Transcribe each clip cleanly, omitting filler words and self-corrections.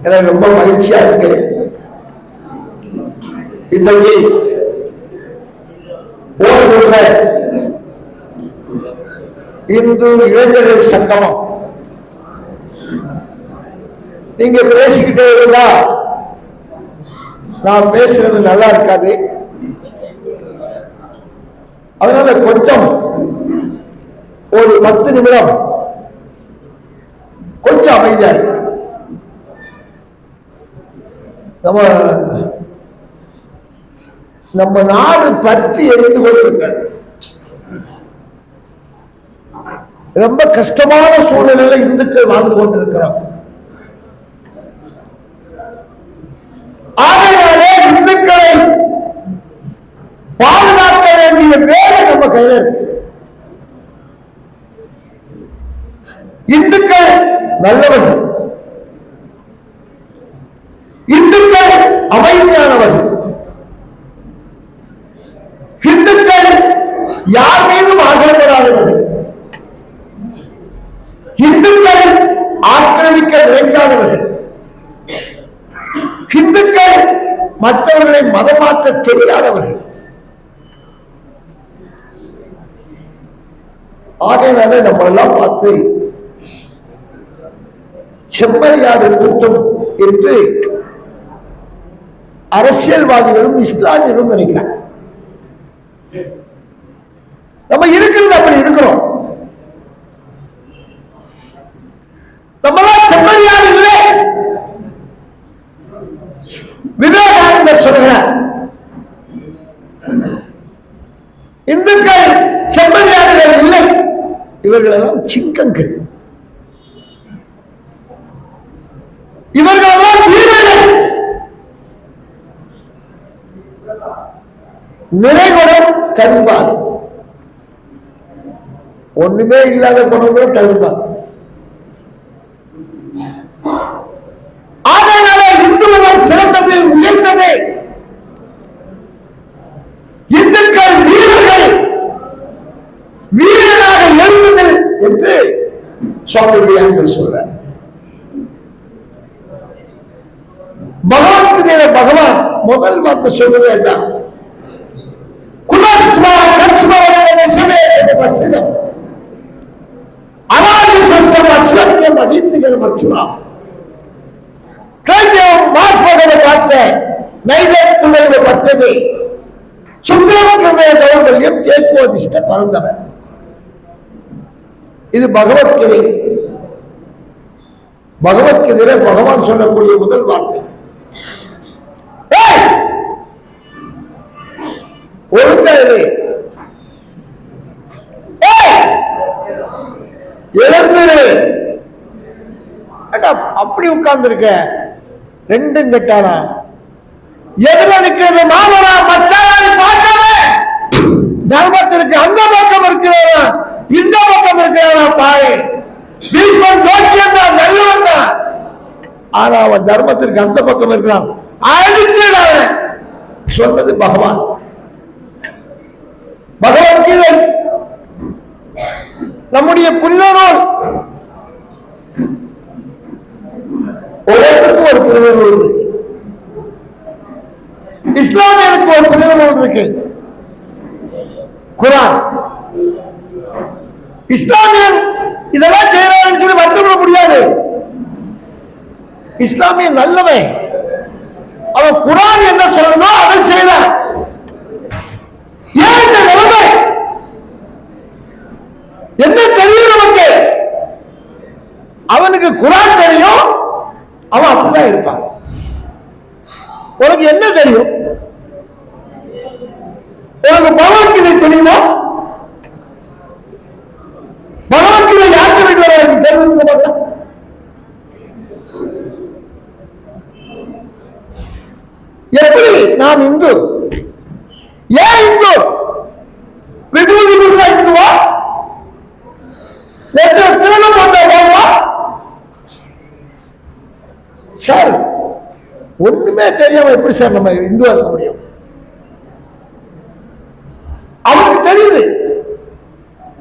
எனக்கு ரொம்ப மகிழ்ச்சியா இருக்கு. இன்னைக்கு ஓசூர்ல இந்து இளைஞர்கள் சங்கமம். நீங்க பேசிக்கிட்டே இருந்தா நான் பேசுறது நல்லா இருக்காது. அதனால கொஞ்சம் ஒரு 10 நிமிடம் கொஞ்சம் அமைதியா இருக்கு. நம்ம நாடு பற்றி எரிந்து கொண்டிருக்கிறது. ரொம்ப கஷ்டமான சூழ்நிலையில இந்துக்கள் வாழ்ந்து கொண்டிருக்கிறோம். ஆகையாலே இந்துக்களை பாதுகாக்க வேண்டிய வேலை நம்ம கையில இருக்கு. இந்துக்கள் நல்லவர்கள், இந்துக்கள் அமைதியானவர்கள், இந்துக்கள் யார் மீதும் ஆசைப்படாதவர்கள், இந்துக்கள் ஆக்கிரமிக்க நினைக்காதவர்கள், இந்துக்கள் மற்றவர்களை மதமாற்ற தெரியாதவர்கள். ஆகையினால நம்ம எல்லாம் பார்த்து செம்மறியாடு கூட்டம் என்று அரசியல்வாதிகளும் இஸ்லாமியரும் நினைக்கிறாங்க. நம்ம இருக்கிறது அப்படி இருக்கிறோம். நம்மளாம் செம்மறியாடு இல்லை. விவேகானந்தர் சொல்கிறார், இந்துக்கள் செம்மறியாடுகள் இல்லை, இவர்கள் எல்லாம் சிங்கங்கள், இவர்கள் எல்லாம் வீரர்கள். நிறைகுடம் தருவார், ஒண்ணுமே இல்லாத குணம் கூட தருவார். ஆகையினால இந்து மதம் சிறந்தது, உயர்ந்தது. இந்துக்கள் வீரர்கள், வீரனாக எழுதுங்கள் என்று சுவாமி விவேகானந்தர் சொல்றார். பகவத்கீதையில பகவான் முதல் வார்த்தை சொல்வது என்ன? குலஸ்மா கட்சுமரே நிசமே அனாதி சஸ்தம் அஸ்வத்யம் அதீந்திகர மச்சுரா. கல்யம் மாஸ்பகத பார்த்த நைவேத்துள்ள பத்தது சுந்தரமுகமே தௌர்பல்யம் தேக்குவதிஷ்ட பரந்தவர். இது பகவத்கீதை. பகவத்கீதையில பகவான் சொல்லக்கூடிய முதல் வார்த்தை. ஒழுங்காரு எழுந்துரு. அப்படி உட்கார்ந்து இருக்க ரெண்டும் கட்டானா எதுல நிக்கிறது? மாமரா மச்சாரி பார்க்காம தர்மத்திற்கு அந்த பக்கம் இருக்கிறவா இந்த பக்கம் இருக்கிறவா பாரு. பீஷ்மன் ஜோக்கியம் தான், நல்லவன் தான். ஆனா அவன் தர்மத்திற்கு அந்த பக்கம் இருக்கிறான். அடிச்சிடாத சொன்னது பகவான். பகவத்கீதை நம்முடைய புனித நூல். ஒவ்வொருக்கும் ஒரு புனித நூல் இருக்கு. இஸ்லாமியருக்கு ஒரு புனித நூல் இருக்கு, குர்ஆன். இஸ்லாமியன் இதெல்லாம் செய்யறான்னு சொல்லி வருத்தப்பட முடியாது. இஸ்லாமியன் நல்லவன். அவன் குர்ஆன் என்ன சொல்லணுமோ அதை செய்யலாம். ஏன் இந்த நிலைமை? என்ன தெரியும் நமக்கு? அவனுக்கு குர்ஆன் தெரியும், அவன் அப்படிதான் இருப்பான். உனக்கு என்ன தெரியும்? உனக்கு பகவத்கீதை தெரியுமா? பகவத்கீதை யாருக்கு வீட்டில் தெரிஞ்சு எப்படி? நாம் இந்து. ஏன் இந்து? விபூதி பூசா இந்துவா? திருமணம் போட்டா சார்? ஒண்ணுமே தெரியாம எப்படி சார் நம்ம இந்துவா இருக்க முடியும்? அவனுக்கு தெரியுது,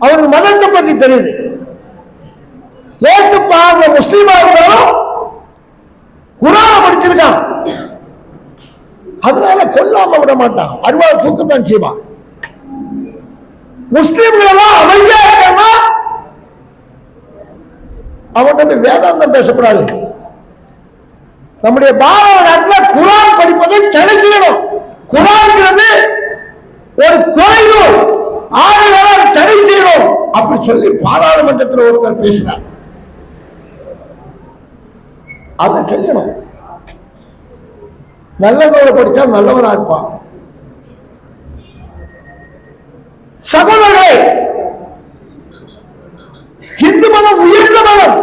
அவனுக்கு மதத்தை பத்தி தெரியுது. நேற்று பாருங்க, முஸ்லீமா இருந்தாலும் வச்சிருக்கான். அதனால கொல்லாம விட மாட்டான், அருவாள் தூக்கத்தான் செய்வான். முஸ்லிம்கள் எல்லாம் அமைதியா இருக்கா, அவன் வேதாந்தம் பேசக்கூடாது. நம்முடைய பாரத நாட்டில் குரான் படிப்பதை தடை செய்யணும். குரான்ங்கிறது ஒரு கொலை நூல், ஆளுநரால் தடை செய்யணும் அப்படி சொல்லி பாராளுமன்றத்தில் ஒருத்தர் பேசினார். அதை செய்யணும். நல்ல நூலை படித்தா நல்லவனா இருப்பான். சகோதரர்களே, இந்து மதம் உயர்ந்த மதம்.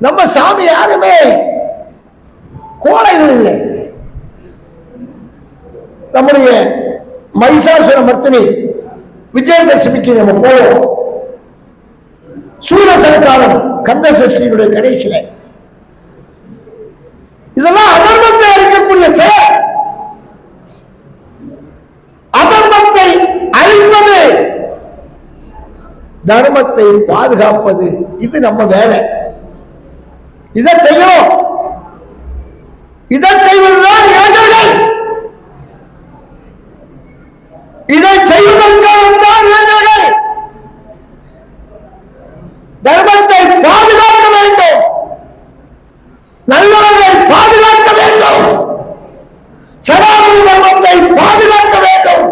நம்ம சாமி யாருமே கோழைகள் இல்லை. நம்முடைய மகிஷாசுர மர்த்தினி விஜயதசமிக்கு நம்ம போவோம். சூரசனகாலம் கந்த சஷ்டியினுடைய கடைசியில இதெல்லாம் அதர்மத்தை அழிக்கக்கூடிய செயல். அதர்மத்தை அழிப்பது, தர்மத்தை பாதுகாப்பது, இது நம்ம வேலை. இதை செய்யணும். இதை செய்வதுதான் இளைஞர்கள். இதை செய்வதற்காக இளைஞர்கள் தர்மத்தை பாதுகாக்க வேண்டும், நல்லவர்களை பாதுகாக்க வேண்டும், சராசரி தர்மத்தை பாதுகாக்க வேண்டும்.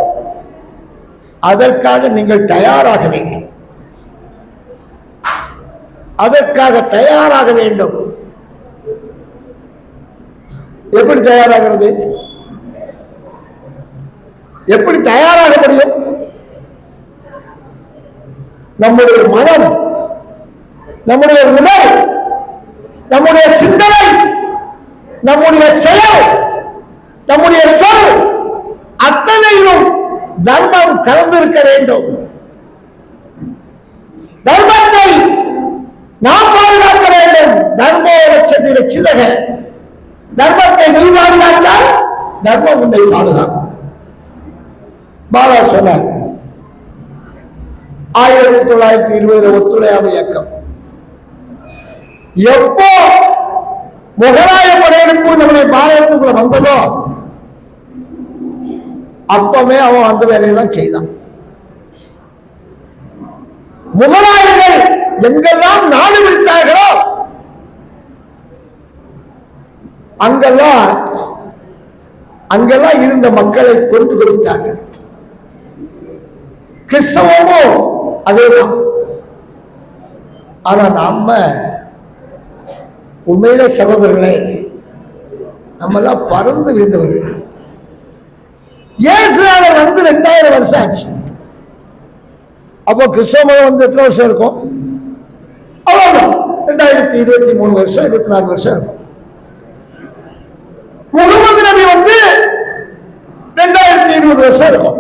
அதற்காக நீங்கள் தயாராக வேண்டும். அதற்காக தயாராக வேண்டும். எப்படி தயாராகிறது? எப்படி தயாராக முடியும்? நம்முடைய மனம், நம்முடைய உடல், நம்முடைய சிந்தனை, நம்முடைய செயல், நம்முடைய சொல் அத்தனையும் தர்மம் கலந்திருக்க வேண்டும். தர்மத்தை நாம் பாதுகாக்க வேண்டும். தர்மோ ரட்சதி ரட்சிதக. தர்மத்தை நீ பாதுகாத்தால் தர்மம் உன்னை பாதுகாக்கும். பாலா சொன்னார் 1920 ஒத்துழையாமை இயக்கம் எப்போ முகலாய படையெடுப்பு நம்முடைய பாரதத்துக்குள்ள வந்ததோ அப்பவே அவன் அந்த வேலையெல்லாம் செய்தான். முகலாயர்கள் எங்கெல்லாம் நாடு விடுத்தார்களோ அங்கெல்லாம் இருந்த மக்களை கொண்டு கொடுத்தார்கள். கிறிஸ்தவமும் அதேதான். ஆனா நாம உண்மையில சகோதரர்களே, நம்ம எல்லாம் பறந்து விழுந்தவர்கள். இயேசுநாதர் வந்து 2000 வருஷம் ஆச்சு. அப்போ கிறிஸ்தவ மதம் வந்து எத்தனை வருஷம் இருக்கும்? அவ்வளவுதான், 2023 வருஷம் 24 வருஷம் இருக்கும். முகமது நபி வந்து 2020 வருஷம் இருக்கும்.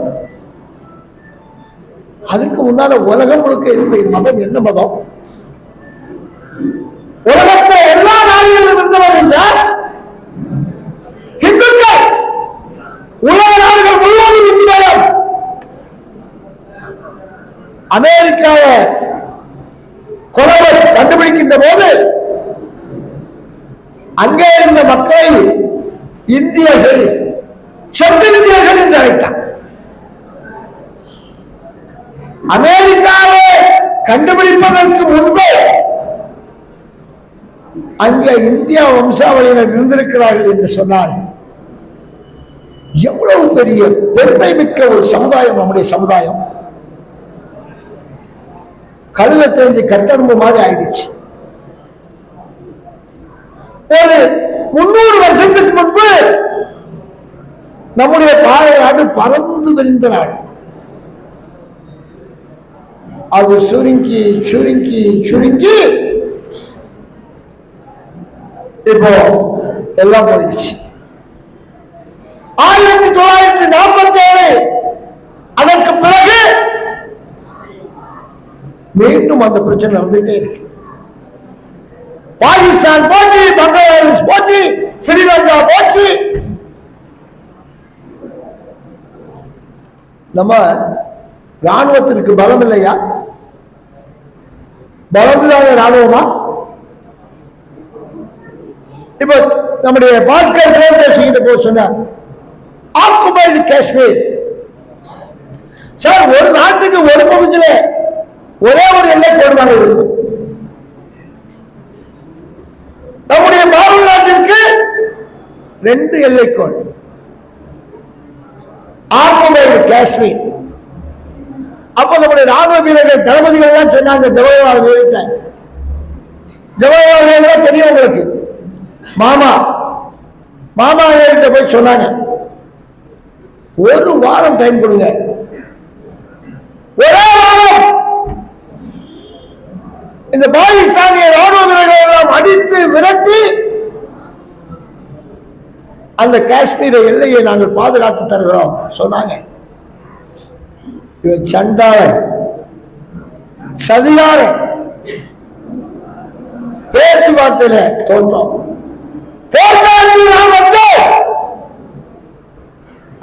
அதுக்கு முன்னால உலகம் முழுக்க இருந்த மதம் என்ன மதம்? உலகத்தில் எல்லா நாடுகளிலும் இருந்தவர் என்றால் இந்துக்கள். உலக நாடுகள் முழுவதும் இந்து மதம். அமெரிக்காவை கொலம்பஸ் கண்டுபிடிக்கின்ற போது அங்கே இருந்த மக்களை இந்தியர்கள், செவ்விந்தியர்கள் என்று அழைத்தார். அமெரிக்காவை கண்டுபிடிப்பதற்கு முன்பே அங்கே இந்தியா வம்சாவளியினர் இருந்திருக்கிறார்கள் என்று சொன்னால் எவ்வளவு பெரிய பெருமை மிக்க ஒரு சமுதாயம் நம்முடைய சமுதாயம். கழுத தெரிஞ்சு கட்டரும்பு மாதிரி ஆயிடுச்சு. ஒரு 300 வருஷத்துக்கு முன்பு நம்முடைய பாரத நாடு பறந்து விரிந்த நாடு. அது சுருங்கி சுருங்கி சுருங்கி இப்போ எல்லாம் போயிடுச்சு. 1947 அதற்கு பிறகு மீண்டும் அந்த பிரச்சனை நடந்துட்டே இருக்கு. பாகிஸ்தான் போச்சு, பங்களாதேஷ் போச்சு, ஸ்ரீலங்கா போச்சு. நம்ம ராணுவத்திற்கு பலம் இல்லையா? பலம் இல்லாத ராணுவமா? இப்ப நம்முடைய பாஸ்கர் பேசிக்கிட்டு போக சொன்னார், ஆக்குபைடு காஷ்மீர். சார், ஒரு நாட்டுக்கு ஒரு பகுதியில ஒரே ஒரு எல்லை கோடுதான் இருக்கும். நம்முடைய பாரத நாட்டிற்கு 2 எல்லை கோடு. ஆக்குபைடு காஷ்மீர். அப்ப நம்முடைய ராணுவ வீரர்கள் தளபதிகள் எல்லாம் சொன்னாங்க, ஜவஹர்லால் நேரு தெரியும் உங்களுக்கு, மாமா நேரு போய் சொன்னாங்க, ஒரு வாரம் டைம் கொடுங்க, ஒரே வாரம் இந்த பாகிஸ்தானிய ராணுவ வீரர்கள் எல்லாம் அடித்து விரட்டி அந்த காஷ்மீர எல்லையை நாங்கள் பாதுகாத்து தருகிறோம் சொன்னாங்க. இவன் சண்டாளன், சதிகாரன், பேச்சுவார்த்தையில தோற்றோம்.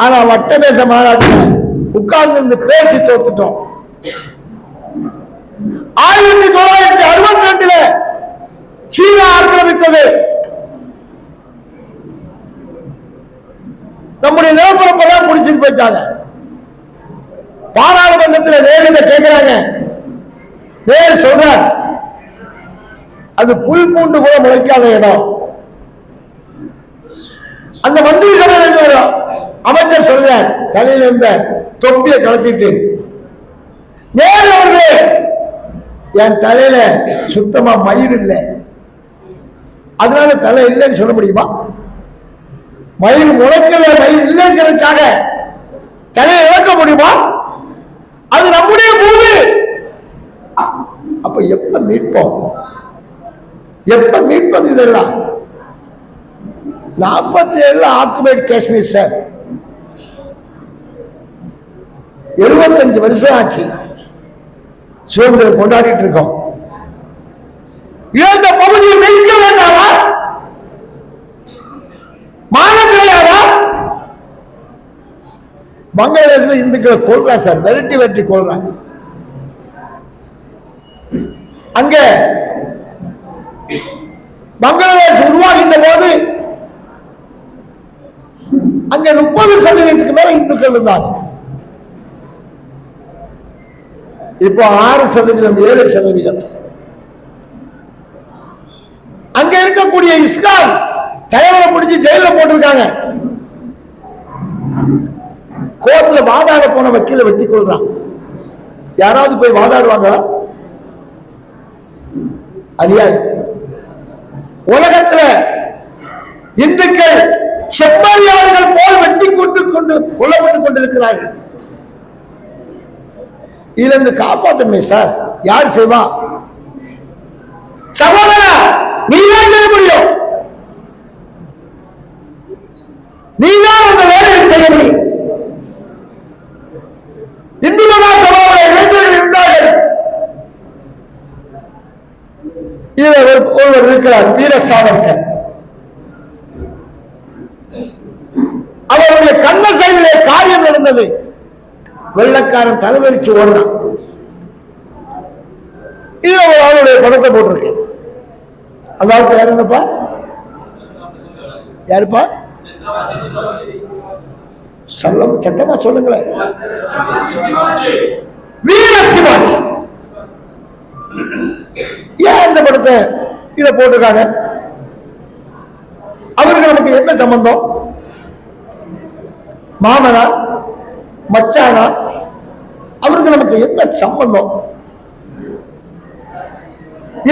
ஆனா வட்டமேச மாநாட்டில் உட்கார்ந்து பேசி தோத்துட்டோம். 1962 சீனா ஆக்கிரமித்தது. நம்முடைய நிலப்பரப்பெல்லாம் முடிச்சுட்டு போயிட்டாங்க. பாராளுமன்றத்தில் நேரில் கேட்கிறாங்க, நேரு சொல்றார், அது புல் பூண்டு கூட முளைக்காத இடம். அந்த மந்திரி சபையில் அமைச்சர் சொல்றார், தலையில இருந்த தொப்பியை கலத்திட்டு, நேரு அவர்களே, என் தலையில சுத்தமா மயிர் இல்லை, அதனால தலை இல்லைன்னு சொல்ல முடியுமா? மயிர் முளைக்கல, மயிர் இல்லைங்கிறதுக்காக தலையை இழக்க முடியுமா? அது நம்முடைய பூமி. அப்ப எப்ப மீட்போம்? எப்ப மீட்பது? இதெல்லாம் 47 ஆக்குபைடு காஷ்மீர் சார். 75 வருஷம் ஆச்சு சுதந்திரம் கொண்டாடிட்டு இருக்கோம். இந்த பகுதியை மீட்க வேண்டாமா? மானம் கிடையாதா? பங்களாதேஷ்ல இந்துக்களை கொள்றா சார், வெரைட்டி கொள்றாங்க. அங்க பங்களாதேஷ் உருவாகின்ற போது அங்க 30% மேல இந்துக்கள் இருந்தாங்க. இப்போ 6%, 7%. அங்க இருக்கக்கூடிய இஸ்கான் தலைவரை பிடிச்சி ஜெயில போட்டிருக்காங்க. கோர்ட்ல வாதாட போன வக்கீல வெட்டி கொள்றான். யாராவது போய் வாதாடுவாங்களா? அநியாயம். உலகத்துல இந்துக்கள் செம்மறியாடுகள் போல் வெட்டி கொண்டு கொல்லப்பட்டுக் கொண்டிருக்கிறார்கள். இதுல இருந்து காப்பாற்றணுமே சார், யார் செய்வா? சகோதரா, நீதான் செய்ய முடியும், நீதான் அந்த வேலையை செய்ய முடியும். இந்து மகா சபாவுடைய இளைஞர்கள் இருந்தார்கள். இதில் ஒருவர் இருக்கிறார், வீர சாவர்கர். அவருடைய கண்ணசைவிலே காரியம் நடந்தது. வெள்ளக்காரன் தலைவரிச்சு ஓடுறான். இது ஒரு ஆளுடைய படத்தை போட்டிருக்கு. அதாவது யார் என்னப்பா? யாருப்பா? சொல்லும் சத்தமா சொல்லுங்களேன். வீர சிவாஜி. ஏன் இந்த படத்தை இத போட்டிருக்காங்க? அவருக்கு நமக்கு என்ன சம்பந்தம்? மாமனா மச்சானா? அவருக்கு நமக்கு என்ன சம்பந்தம்?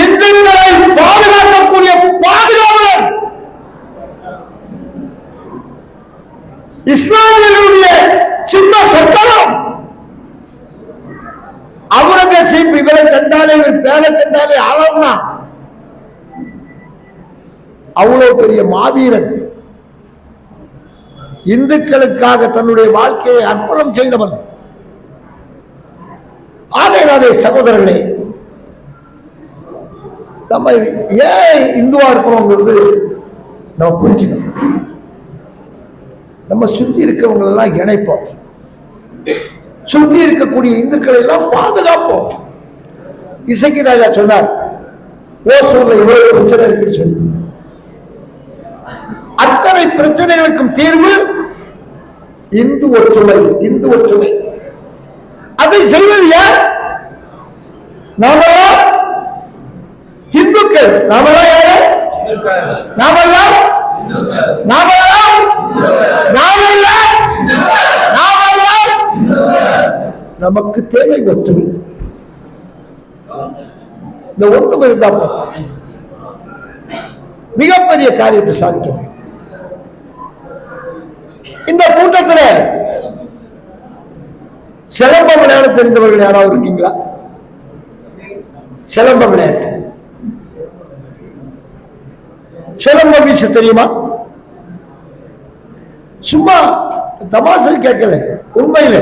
இந்துக்களை பாதுகாக்கக்கூடிய பாதுகாவலர், இஸ்லாமியர்களுடைய சின்ன சொத்தனம். அவுரங்கசீப் இவரை கண்டாலே, இவர் பேரை கண்டாலே ஆளா. அவ்வளவு பெரிய மாவீரன், இந்துக்களுக்காக தன்னுடைய வாழ்க்கையை அர்ப்பணம் செய்தவன். ஆகையினாலே சகோதரர்களே, நம்ம ஏன் இந்துவா இருக்கிறோங்கிறது நம்ம புரிஞ்சுக்கணும். நம்ம சுத்தி இருக்கிறவங்க எல்லாம் இணைப்போம், சுத்தி இருக்கக்கூடிய இந்துக்களை எல்லாம் பாதுகாப்போம். இசைக்கு ராஜா சொன்னார், ஓசூர்ல இவ்வளவு பிரச்சனை இருக்குன்னு சொல்லி. அத்தனை பிரச்சனைகளுக்கும் தீர்வு இந்து ஒற்றுமை. இந்து ஒற்றுமை அதை செய்வது யார்? நாமெல்லாம் இந்துக்கள். நாமெல்லாம் யாரு? நாமெல்லாம் நாமெல்லாம் நாமெல்லாம் நாமெல்லாம் நமக்கு தேவை ஒற்றுமை. இந்த ஒற்றுமை இருந்தா மிகப்பெரிய காரியத்தை சாதிக்க முடியும். இந்த கூட்டத்தில் சிலம்பம் விளையாட தெரிந்தவர்கள் யாராவது இருக்கீங்களா? சிலம்ப விளையாட்டு, சிலம்பம் வீச தெரியுமா? சும்மா தமாசை கேட்கல, உண்மையில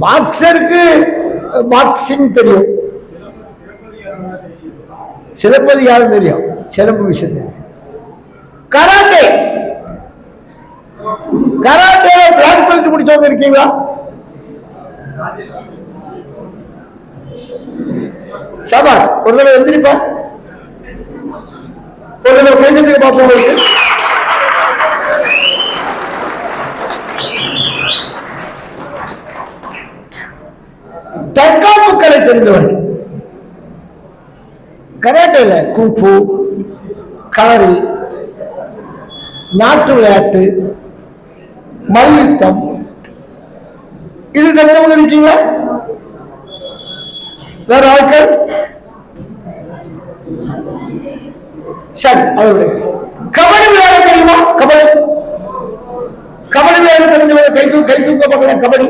பாக்ஸருக்கு பாக்ஸிங் தெரியும், சிலப்பதிகாரம் தெரியும், சிலம்பு வீச தெரியும். கராட்டே, கராட்டேல பிளாக் பெல்ட் முடிச்சவங்க இருக்கீங்களா? சபாஷ். ஒரு தடவை எந்திரிப்பா, ஒரு தடவை கைதட்டுக்கு பார்ப்போம். தற்காப்பு கலை தெரிந்தவர்கள் கராட்டேல குங்ஃபு, களரி, நாட்டு விளையாட்டு, மல்யுத்தம், இது தெரிஞ்சவங்க இருக்கீங்களா? வேற ஆட்கள்? சரி, அதை விட கபடி விளையாட தெரியுமா? கபடி, கபடி விளையாட தெரிஞ்சவங்க கை தூக்க பார்க்கலாம். கபடி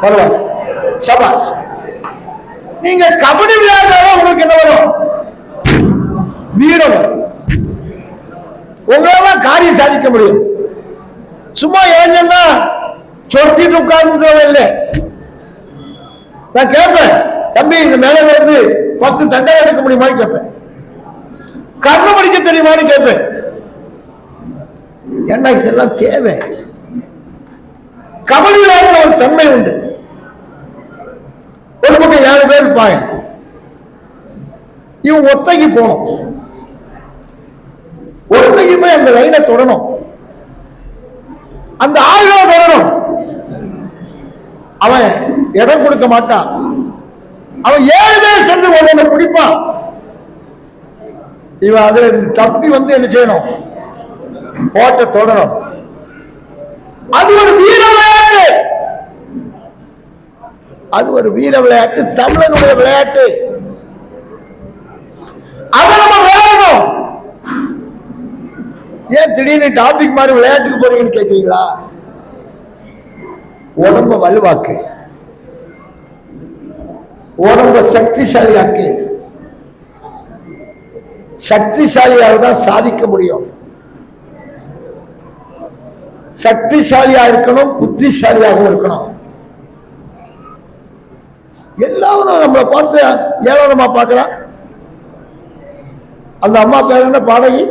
பரவாயில்ல, சபாஷ். நீங்க கபடி விளையாடுறதா உங்களுக்கு என்ன வரும்? வீரம் வரும். உங்களால காரியம் சாதிக்க முடியும். சும்மா இளைஞன்னா சொட்டிட்டு உட்கார்ந்து இல்லை. நான் கேட்பேன், தம்பி இந்த மேல இருந்து 10 தண்டை எடுக்க முடியுமான்னு கேட்பேன். கண்ணு படிக்க தெரியுமான்னு கேட்பேன். என்ன இதெல்லாம் தேவை. கபடி விளையாட்டுல ஒரு தன்மை உண்டு. ஒரு பக்கம் 7 பேர் இருப்பாங்க. இவன் ஒத்தைக்கு போகணும், ஒத்தைக்கு போய் அந்த லைனை தொடணும், அந்த ஆளுகளை தொடணும். அவன் இடம் கொடுக்க மாட்டான். அவன் 7 பேர் சென்று ஒன்றை பிடிப்பான். இவன் அதுல தப்பி வந்து என்ன செய்யணும்? கோட்டை தொடரும். அது ஒரு வீர விளையாட்டு. அது ஒரு வீர விளையாட்டு, தமிழனுடைய விளையாட்டு. அதை நம்ம விளையாடணும். ஏன் திடீர்னு டாபிக் மாதிரி விளையாட்டுக்கு போறீங்கன்னு கேட்கிறீங்களா? உடம்ப வலுவாக்கு, உடம்ப சக்திசாலியாக்கு. சக்திசாலியாக தான் சாதிக்க முடியும். சக்திசாலியா இருக்கணும், புத்திசாலியாகவும் இருக்கணும். எல்லாரும் நம்மளை பார்த்து ஏளனமா பார்க்கிறான். அந்த அம்மா பேர் என்ன? பாடகி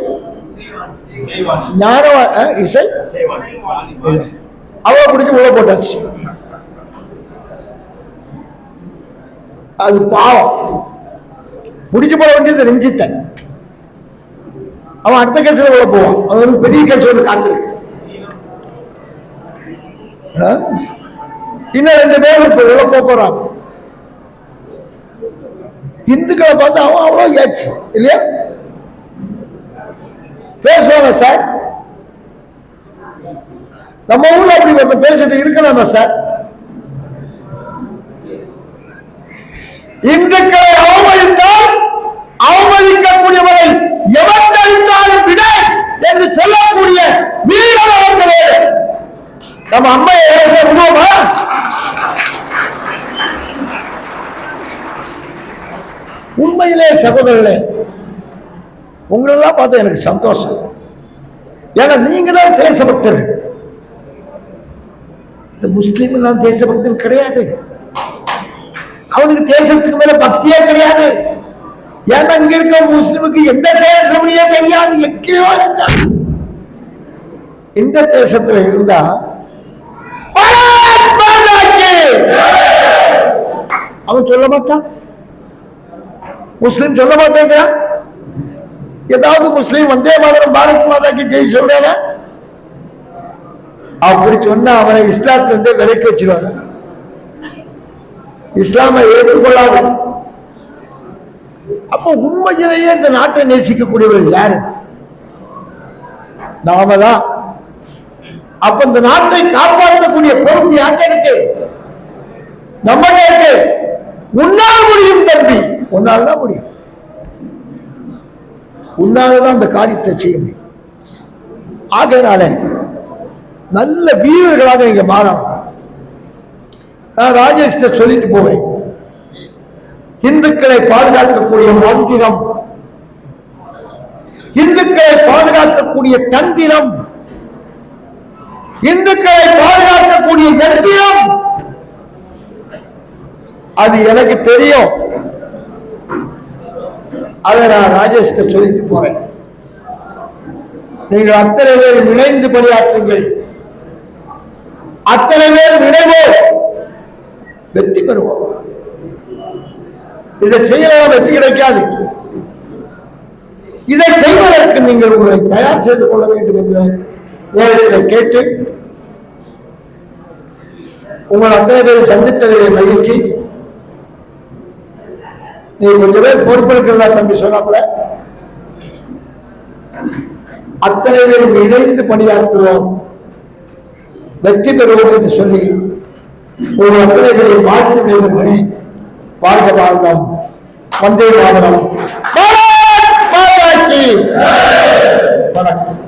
ஞானவா இசை. அவளை பிடிச்சி உள்ள போட்டாச்சு. அது பாவம். பிடிச்சு போட வேண்டியது ரஞ்சித்தன். அவன் அடுத்த கேஸ்ல உள்ள போவான். அவன் பெரிய கேஸ் ஒன்று காத்திருக்கு. இன்னும் 2 பேர் இப்ப உள்ள போறான். இந்துக்களை பார்த்து அவன் அவ்வளோ ஏச்சு இல்லையா? பேசுவாங்க சார். நம்ம ஊர்ல அப்படி ஒருத்தர் பேசிட்டு இருக்கலாமா சார்? இந்துக்களை அவமதித்தால் அவமதிக்கக்கூடியவரை எவன் அளித்தாலும் விட என்று சொல்லக்கூடிய வீரம் வளர்க்க வேண்டும். நம்ம அம்மா விடுவோமா? உண்மையிலே சகோதரர்களே, உங்களெல்லாம் பார்த்து எனக்கு சந்தோஷம். ஏன்னா நீங்க தான் தேசபக்தர்கள். இந்த முஸ்லீம் எல்லாம் தேசபக்தன் கிடையாது. அவனுக்கு தேசத்துக்கு மேல பக்தியே கிடையாது. ஏன்னா இங்க இருக்க முஸ்லிமுக்கு எந்த தேசமே தெரியாது. எங்கேயோ இருந்தா இந்த தேசத்துல இருந்தா அவன் சொல்ல மாட்டான். முஸ்லிம் சொல்ல மாட்டேங்கிறான். ஏதாவது முஸ்லீம் வந்தே மாதரம் பாரத் மாதாக்கு ஜெய் சொல்றான? அப்படி சொன்னா அவனை இஸ்லாத்துல இருந்தே விலைக்கு வச்சிருவாங்க. இஸ்லாமை ஏற்றுக்கொள்ளாது. அப்போ உண்மையிலேயே இந்த நாட்டை நேசிக்கக்கூடியவர்கள் யாரு? நாம தான். அப்ப இந்த நாட்டை காப்பாற்றக்கூடிய பொறுப்பு யார்கிட்ட இருக்கு? நம்ம இருக்கு. உன்னால் முடியும் தம்பி, உன்னால் தான் முடியும். உன்னால்தான் அந்த காரியத்தை செய்ய முடியும். ஆகையினால நல்ல வீரர்களாக நீங்க மாறணும். நான் ராஜேஷ் சொல்லிட்டு போவேன், இந்துக்களை பாதுகாக்கக்கூடிய மந்திரம், இந்துக்களை பாதுகாக்கக்கூடிய தந்திரம், இந்துக்களை பாதுகாக்கக்கூடிய எந்திரம் அது எனக்கு தெரியும். அதை நான் ராஜேஷ் சொல்லிட்டு போறேன். நீங்கள் அத்தனை பேர் இணைந்து பணியாற்றுங்கள். அத்தனை பேர் இணைவோம், வெற்றி பெறுவோம். இதை செய்யலாம், வெற்றி கிடைக்காது. இதை செய்வதற்கு நீங்கள் உங்களை தயார் செய்து கொள்ள வேண்டும் என்ற நேரத்தை கேட்டு உங்கள் அத்தனை பேர் சந்தித்ததை மகிழ்ச்சி. நீ கொஞ்சம் பேர் பொறுப்பெடுக்கிறதா தம்பி சொன்னாப்புல, அத்தனை பேரும் இணைந்து பணியாற்றுவோம், வெற்றி பெறுவோம் என்று சொல்லி ஒரு அத்தனை பேரை வாழ்த்து வீரர்களே, வாழ்க வாழ்ந்தோம், வந்தே மாதரம், வணக்கம்.